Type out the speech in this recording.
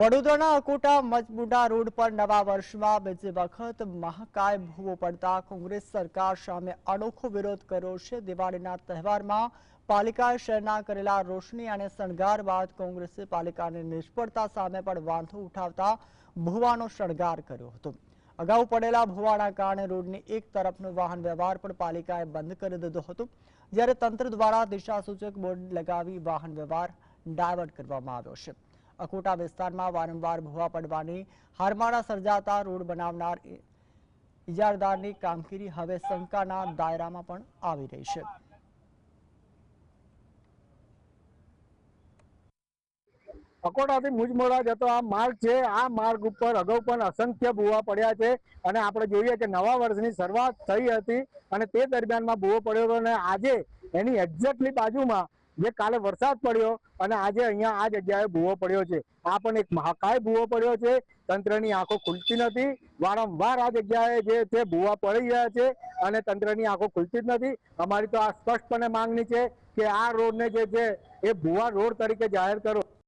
વડોદરાના અકોટા મચબુડા રોડ પર નવા વર્ષમાં બીજી વખત મહાકાય ભૂવો પડતા કોંગ્રેસ સરકાર સામે અનોખો વિરોધ કર્યો છે। દિવાળીના તહેવારમાં પાલિકાએ શહેરના કરેલા રોશની અને શણગાર બાદ કોંગ્રેસે પાલિકાની નિષ્ફળતા સામે પણ વાંધો ઉઠાવતા ભૂવાનો શણગાર કર્યો હતો। અગાઉ પડેલા ભૂવાના કારણે રોડની એક તરફનો વાહન વ્યવહાર પણ પાલિકાએ બંધ કરી દીધો હતો, જ્યારે તંત્ર દ્વારા દિશાસૂચક બોર્ડ લગાવી વાહન વ્યવહાર ડાયવર્ટ કરવામાં આવ્યો છે। અકોટા વિસ્તારમાં વારંવાર ભૂવા પડવાની હારમાળા સર્જાતા રોડ બનાવનાર ઇજારદારની કામગીરી હવે શંકાના દાયરામાં પણ આવી રહી છે। અકોટાથી મુજમોડા જતો આ માર્ગ છે। આ માર્ગ ઉપર અગાઉ પણ અસંખ્ય ભૂવા પડ્યા છે અને આપણે જોઈએ કે નવા વર્ષની શરૂઆત થઈ હતી અને તે દરમિયાનમાં ભૂવો પડ્યો હતો અને આજે એની એક્ઝેક્ટલી બાજુમાં જે કાલે વરસાદ પડ્યો અને આજે અહીંયા આ જગ્યાએ ભૂવો પડ્યો છે। આ પણ એક મહાકાય ભૂવો પડ્યો છે। તંત્રની આંખો ખુલતી નથી। વારંવાર આ જગ્યાએ જે છે ભૂવા પડી રહ્યા છે અને તંત્રની આંખો ખુલતી જ નથી। અમારી તો આ સ્પષ્ટપણે માંગણી છે કે આ રોડને જે છે એ ભૂવા રોડ તરીકે જાહેર કરો।